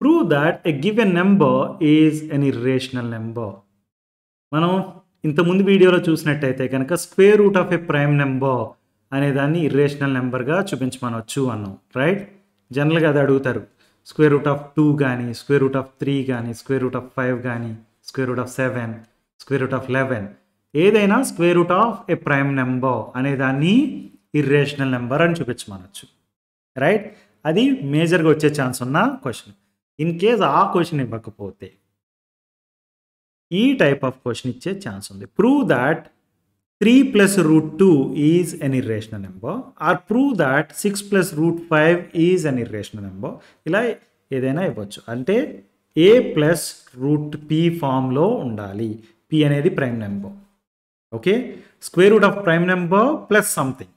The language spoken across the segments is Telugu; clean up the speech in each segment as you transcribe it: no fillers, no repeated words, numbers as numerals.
Prove that a given number is an irrational number. మనం ఇంతకుముందు వీడియోలో చూసినట్టయితే కనుక square root of a prime number అనేదాన్ని ఇర్రేషనల్ నెంబర్గా చూపించమనవచ్చు అన్నాం, రైట్? జనరల్గా అది అడుగుతారు. స్క్వేర్ రూట్ ఆఫ్ 2 కానీ, స్క్వేర్ రూట్ ఆఫ్ 3 కానీ, స్క్వేర్ రూట్ ఆఫ్ 5 కానీ, square root of 7, square root of 11, ఏదైనా square root of a prime number అనేదాన్ని ఇర్రేషనల్ నెంబర్ అని చూపించమనవచ్చు, రైట్? అది మేజర్గా వచ్చే ఛాన్స్ ఉన్న క్వశ్చన్. ఇన్ కేస్ ఆ క్వశ్చన్ ఇవ్వకపోతే ఈ టైప్ ఆఫ్ క్వశ్చన్ ఇచ్చే ఛాన్స్ ఉంది. Prove that 3 + √2 is an irrational number, or prove that 6 + √5 is an irrational number. ఇలా ఏదైనా ఇవ్వచ్చు. అంటే a + √p ఫామ్లో ఉండాలి. p అనేది prime number, okay? Square root of prime number plus something,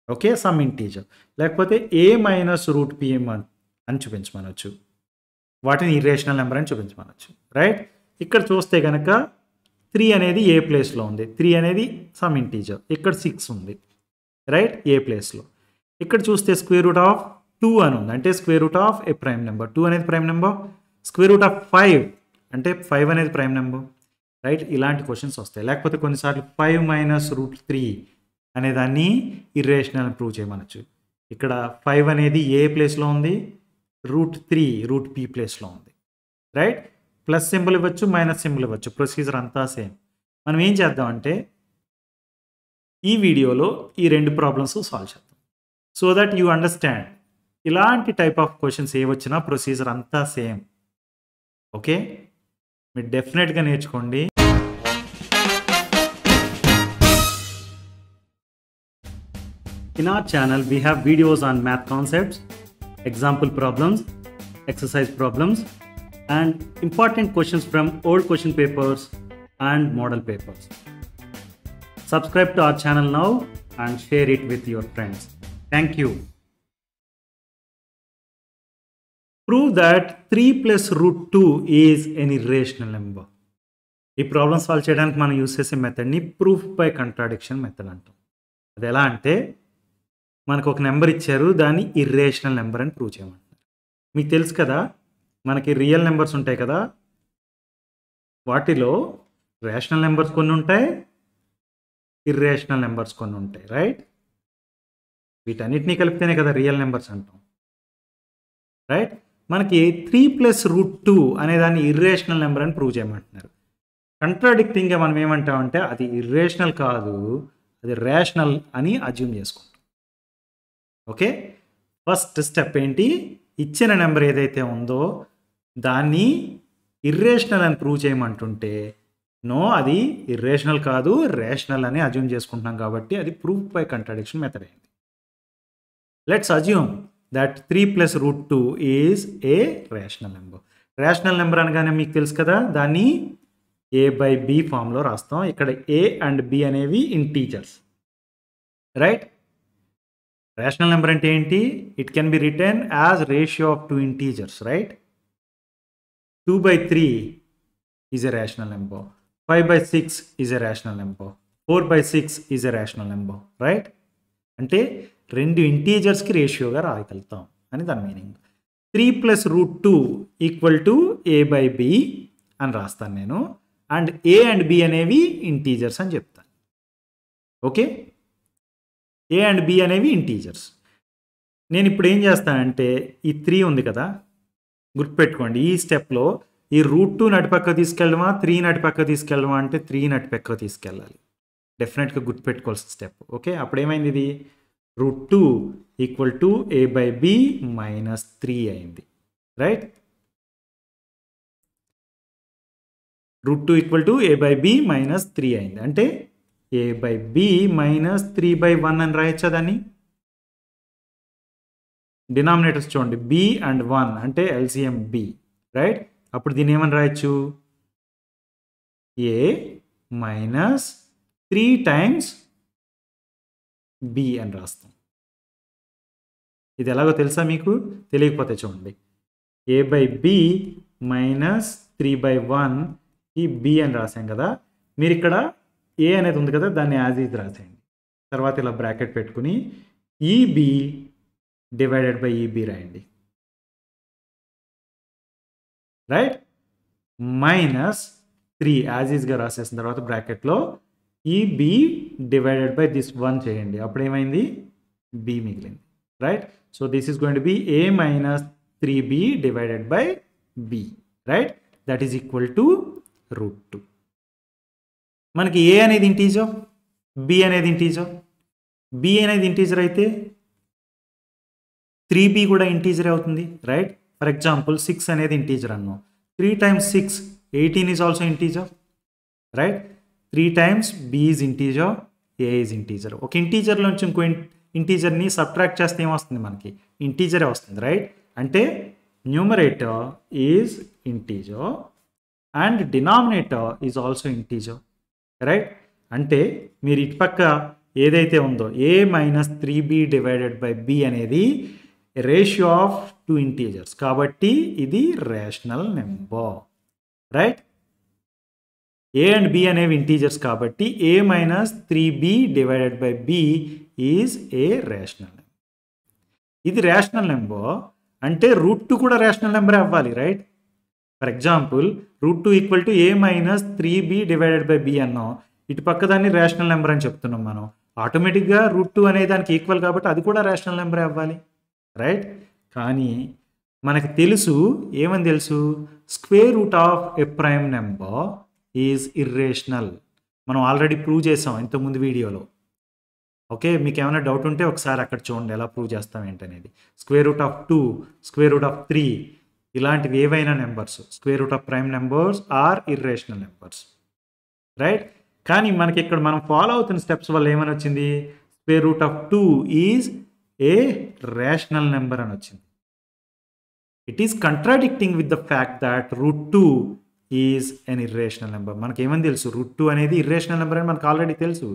okay, some integer. లేకపోతే a - √p అని చూపించమనవచ్చు. వాటిని ఇర్రేషనల్ నెంబర్ అని చూపించమనవచ్చు, రైట్? ఇక్కడ చూస్తే కనుక 3 అనేది ఏ ప్లేస్లో ఉంది, 3 అనేది సమ్ ఇంటీజర్. ఇక్కడ 6 ఉంది, రైట్, ఏ ప్లేస్లో. ఇక్కడ చూస్తే స్క్వేర్ రూట్ ఆఫ్ 2 అని ఉంది, అంటే square root of a prime number. 2 అనేది prime number. Square root of 5 అంటే 5 అనేది ప్రైమ్ నెంబర్, రైట్? ఇలాంటి క్వశ్చన్స్ వస్తాయి. లేకపోతే కొన్నిసార్లు 5 - √3 అనేదాన్ని ఇర్రేషనల్ ప్రూవ్ చేయమనొచ్చు. ఇక్కడ 5 అనేది ఏ ప్లేస్లో ఉంది, √3 √p ప్లేస్లో ఉంది, రైట్? ప్లస్ సింబల్ ఇవ్వచ్చు, మైనస్ సింబల్ ఇవ్వచ్చు. ప్రొసీజర్ అంతా సేమ్. మనం ఏం చేద్దామంటే ఈ వీడియోలో ఈ 2 ప్రాబ్లమ్స్ సాల్వ్ చేద్దాం, సో దట్ యూ అండర్స్టాండ్. ఇలాంటి టైప్ ఆఫ్ క్వశ్చన్స్ ఏ వచ్చినా ప్రొసీజర్ అంతా సేమ్, ఓకే? మీరు డెఫినెట్గా నేర్చుకోండి. In our channel, we have videos on math concepts, example problems, exercise problems, and important questions from old question papers and model papers. Subscribe to our channel now and share it with your friends. Thank you. Prove that 3 + √2 is an irrational number. ఈ ప్రాబ్లమ్ సాల్వ్ చేయడానికి మనం యూస్ చేసే మెథడ్ని ప్రూఫ్ బై కంట్రాడిక్షన్ మెథడ్ అంటాం. అది ఎలా అంటే, మనకు ఒక నెంబర్ ఇచ్చారు, దాన్ని ఇర్రేషనల్ నెంబర్ అని ప్రూవ్ చేయమంటారు. మీకు తెలుసు కదా, మనకి రియల్ నెంబర్స్ ఉంటాయి కదా, వాటిలో రేషనల్ నెంబర్స్ కొన్ని ఉంటాయి, ఇర్రేషనల్ నెంబర్స్ కొన్ని ఉంటాయి, రైట్? వీటన్నిటినీ కలిపితేనే కదా రియల్ నెంబర్స్ అంటాం, రైట్? మనకి 3 + √2 అనేదాన్ని ఇర్రేషనల్ నెంబర్ అని ప్రూవ్ చేయమంటున్నారు. కంట్రాడిక్టింగ్గా మనం ఏమంటామంటే అది ఇర్రేషనల్ కాదు, అది రేషనల్ అని అజ్యూమ్ చేసుకుంటాం, ఓకే? ఫస్ట్ స్టెప్ ఏంటి? ఇచ్చిన నెంబర్ ఏదైతే ఉందో దాన్ని ఇర్రేషనల్ అని ప్రూవ్ చేయమంటుంటే, నో, అది ఇర్రేషనల్ కాదు, రేషనల్ అని అజ్యూమ్ చేసుకుంటున్నాం, కాబట్టి అది ప్రూఫ్ బై కంట్రాడిక్షన్ మెథడ్ అయింది. Let's assume that 3 + √2 is a rational number. Rational number అనగానే మీకు తెలుసు కదా, దాన్ని a/b ఫామ్లో రాస్తాం. ఇక్కడ a అండ్ b అనేవి ఇంటీజర్స్, రైట్? రేషనల్ నెంబర్ అంటే ఏంటి? It can be return as ratio of 2 integers, right? 2/3 is a rational number, 5/6 is a rational number, 4/6 is a rational number, right? అంటే 2 ఇంటీజర్స్కి రేషియోగా రాయగలుగుతాం అని దాని మీనింగ్. 3 + √2 = a/b అని రాస్తాను నేను, అండ్ a అండ్ b అనేవి ఇంటీజర్స్ అని చెప్తాను, ఓకే? a అండ్ b అనేవి ఇంటీజర్స్. నేను ఇప్పుడు ఏం చేస్తానంటే, ఈ 3 ఉంది కదా, గుర్తుపెట్టుకోండి, ఈ స్టెప్లో ఈ √2 నడిపక్క తీసుకెళ్ళమా, 3 నడిపక్క తీసుకెళ్ళమా అంటే 3 నడిపక్క తీసుకెళ్ళాలి. డెఫినెట్గా గుర్తుపెట్టుకోవాల్సిన స్టెప్, ఓకే? అప్పుడు ఏమైంది? ఇది √2 = a/b - 3 అయింది, రైట్? √2 a/b - 3 అయింది. అంటే a/b - 3/1 అని రాయొచ్చా దాన్ని? డినామినేటర్స్ చూడండి, b అండ్ 1 అంటే ఎల్సిఎం b, రైట్? అప్పుడు దీన్ని ఏమని రాయొచ్చు? a - 3 times b అని రాస్తాం. ఇది ఎలాగో తెలుసా మీకు? తెలియకపోతే చూడండి, a/b - 3/1 ఈ b అని రాసాం కదా, మీరు ఇక్కడ a అనేది ఉంది కదా, దాన్ని యాజ్ ఈజ్ రాసేయండి. తర్వాత ఇలా బ్రాకెట్ పెట్టుకుని ఈబి డివైడెడ్ బై ఈబి రాయండి. రైట్, మైనస్ 3 యాజ్ ఈజ్గా రాసేసిన తర్వాత బ్రాకెట్లో ఈ బి డివైడెడ్ బై దిస్ 1 చేయండి. అప్పుడు ఏమైంది, బి మిగిలింది. Right, so this is going to be a minus 3b divided by b. Right, that is equal to √2. మనకి a అనేది ఇంటీజర్, b అనేది ఇంటీజర్. b అనేది ఇంటీజర్ అయితే 3b కూడా ఇంటీజర్ అవుతుంది. రైట్, ఫర్ ఎగ్జాంపుల్ 6 అనేది ఇంటీజర్ అన్నాం. 3 times 6 18 is also integer. Right, 3 times b is integer, a is integer. ఒక ఇంటీజర్ నుంచి ఇంకో ఇంటీజర్ని సబ్ట్రాక్ట్ చేస్తే ఏమొస్తుంది, మనకి ఇంటీజరే వస్తుంది. రైట్, అంటే numerator is integer and denominator is also integer. Right, అంటే మీరు ఇటుపక్క ఏదైతే ఉందో a minus 3b divided by b అనేది రేషియో ఆఫ్ 2 ఇంటీజర్స్ కాబట్టి ఇది rational number. Right, a and b అనేవి ఇంటీజర్స్ కాబట్టి a minus 3b divided by b is a rational number. ఇది రేషనల్ నెంబర్ అంటే √2 కూడా రేషనల్ నెంబర్ అవ్వాలి. Right, for example √2 equal to a minus 3b divided by b అన్నాం. ఇటు పక్క దాన్ని రేషనల్ నెంబర్ అని చెప్తున్నాం మనం. ఆటోమేటిక్గా √2 అనే దానికి ఈక్వల్ కాబట్టి అది కూడా రేషనల్ నెంబర్ అవ్వాలి. రైట్, కానీ మనకు తెలుసు, ఏమని తెలుసు, square root of a prime number is irrational. మనం ఆల్రెడీ ప్రూవ్ చేసాం ఇంతకుముందు వీడియోలో. ఓకే, మీకు ఏమైనా డౌట్ ఉంటే ఒకసారి అక్కడ చూడండి ఎలా ప్రూవ్ చేస్తాం ఏంటనేది. Square root of 2, square root of 3 ఇలాంటివి ఏవైనా numbers square root of prime numbers are irrational numbers. Right, కానీ మనకి ఇక్కడ మనం ఫాలో అవుతున్న స్టెప్స్ వల్ల ఏమని వచ్చింది, square root of 2 is a rational number అని వచ్చింది. It is contradicting with the fact that √2 is an irrational number. మనకి ఏమని తెలుసు, √2 అనేది ఇర్రేషనల్ నెంబర్ అని మనకు ఆల్రెడీ తెలుసు.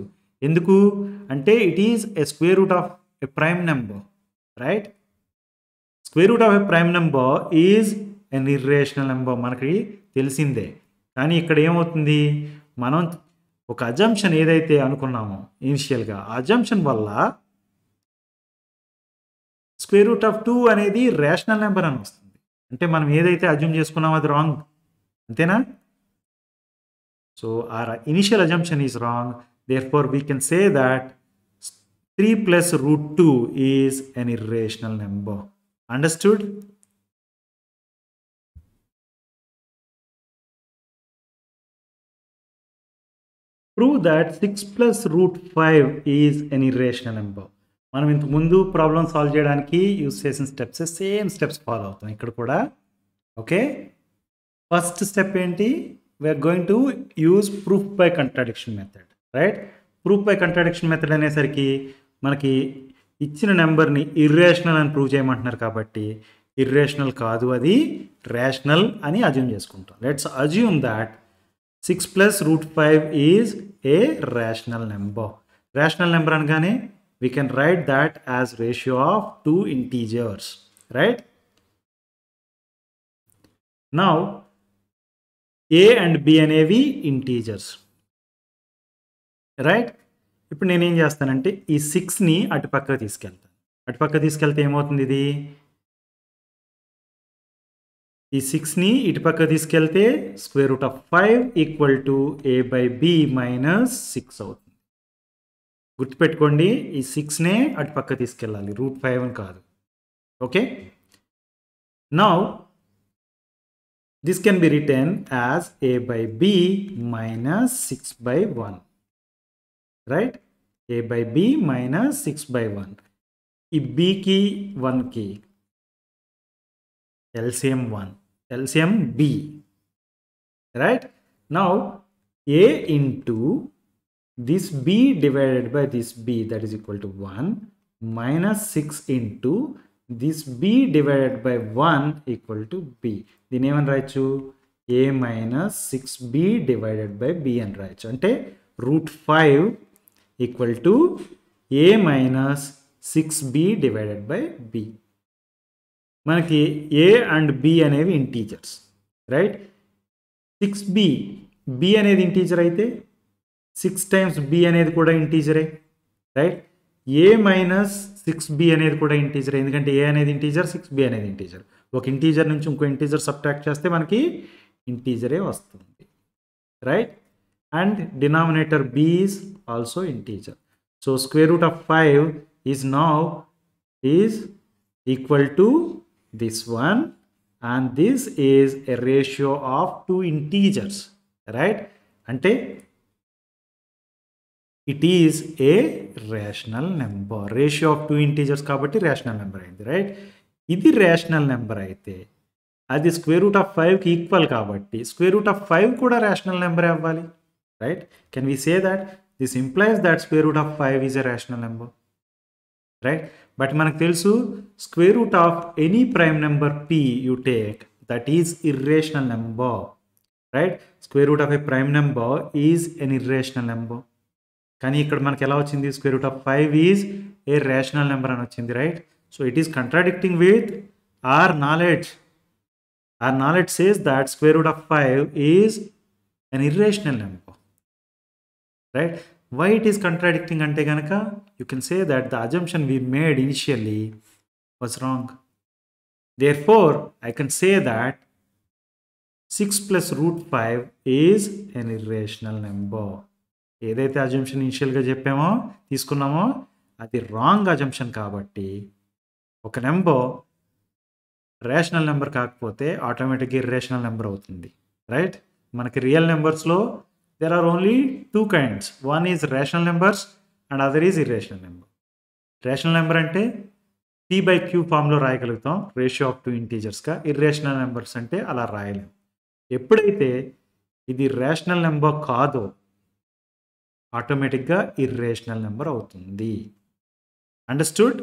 ఎందుకు అంటే it is a square root of a prime number. Right, square root of a prime number is an irrational number మనకి తెలిసిందే. కానీ ఇక్కడ ఏమవుతుంది, మనం ఒక అజంప్షన్ ఏదైతే అనుకున్నామో ఇనిషియల్గా, ఆ అజంప్షన్ వల్ల స్క్వేర్ రూట్ ఆఫ్ 2 అనేది రేషనల్ నెంబర్ అని వస్తుంది. అంటే మనం ఏదైతే అజ్యూమ్ చేసుకున్నామో అది రాంగ్, అంతేనా? So our initial assumption is wrong. Therefore, we can say that 3 plus √2 is an irrational number. Understood? Prove that 6 plus √5 is an irrational number. మనం ఇంతకు ముందు ప్రాబ్లమ్ సాల్వ్ చేయడానికి యూజ్ చేసిన స్టెప్స్ సేమ్ స్టెప్స్ ఫాలో అవుతాం ఇక్కడ కూడా. ఓకే, ఫస్ట్ స్టెప్ ఏంటి, we are going to use proof by contradiction method. Right, proof by contradiction method అనేసరికి మనకి ఇచ్చిన నెంబర్ని ఇర్రేషనల్ అని ప్రూవ్ చేయమంటున్నారు కాబట్టి ఇర్రేషనల్ కాదు, అది రేషనల్ అని అజ్యూమ్ చేసుకుంటాం. Let's assume that 6 plus √5 is a rational number. Rational number అనగానే we can write that as ratio of 2 integers. Right? Now, a and b అనేవి ఇంటీజర్స్. రైట్, ఇప్పుడు నేనేం చేస్తానంటే ఈ 6ని అటుపక్క తీసుకెళ్తాను. అటుపక్క తీసుకెళ్తే ఏమవుతుంది, ఇది ఈ 6ని ఇటుపక్క తీసుకెళ్తే square root of 5 equal to a by b minus 6 అవుతుంది. గుర్తుపెట్టుకోండి, ఈ 6నే అటుపక్క తీసుకెళ్ళాలి, √5 కాదు. Okay, now this can be written as a by b minus 6 by 1. Right? a by b minus 6 by 1. ఈ b కి 1 కి LCM 1, LCM b. Right? Now a into this b divided by this b, that is equal to 1, minus 6 into this b divided by 1 equal to b. దీని ఏమని రాయొచ్చు, a minus 6b divided by b అని రాయొచ్చు. అంటే √5 equal to a minus 6b divided by b. మనకి a అండ్ b అనేవి ఇంటీజర్స్. రైట్, 6b, b అనేది ఇంటీజర్ అయితే 6 times b అనేది కూడా ఇంటీజరే. రైట్, a minus 6b అనేది కూడా ఇంటీజర్, ఎందుకంటే a అనేది ఇంటీజర్, 6b అనేది ఇంటీజర్. ఒక ఇంటీజర్ నుంచి ఇంకో ఇంటీజర్ సబ్ట్రాక్ట్ చేస్తే మనకి ఇంటీజరే వస్తుంది, right? And denominator b is also integer. So square root of 5 is now is equal to this one, and this is a ratio of two integers, right? Ante it is a rational number. Ratio of two integers kabatti rational number ayindi, right? Idi rational number aithe adi square root of 5 ki equal kabatti square root of 5 kuda rational number avvali, right? Can we say that this implies that square root of 5 is a rational number, right? But manaku telusu square root of any prime number p you take, that is irrational number, right? Square root of a prime number is an irrational number. కానీ ఇక్కడ మనకి ఎలా వచ్చింది? Square root of 5 is a rational number అని వచ్చింది, right? So it is contradicting with our knowledge. Our knowledge says that square root of 5 is an irrational number, right? Why it is contradicting ante ganaka, you can say that the assumption we made initially was wrong. Therefore I can say that 6 plus root 5 is an irrational number. ఏదైతే అజంప్షన్ ఇనిషియల్గా చెప్పామో తీసుకున్నామో అది రాంగ్ అజంప్షన్ కాబట్టి ఒక నెంబర్ రేషనల్ నెంబర్ కాకపోతే ఆటోమేటిక్గా ఇర్రేషనల్ నెంబర్ అవుతుంది, రైట్? మనకి real నెంబర్స్లో there are only two kinds. One is rational numbers and other is irrational number. Rational number అంటే p by q ఫామ్లో రాయగలుగుతాం రేషియో ఆఫ్ టూ ఇంటీజర్స్గా. ఇర్రేషనల్ నెంబర్స్ అంటే అలా రాయలేం. ఎప్పుడైతే ఇది రేషనల్ నెంబర్ కాదో ఆటోమేటిక్గా ఇర్రేషనల్ నెంబర్ అవుతుంది. అండర్స్టూడ్?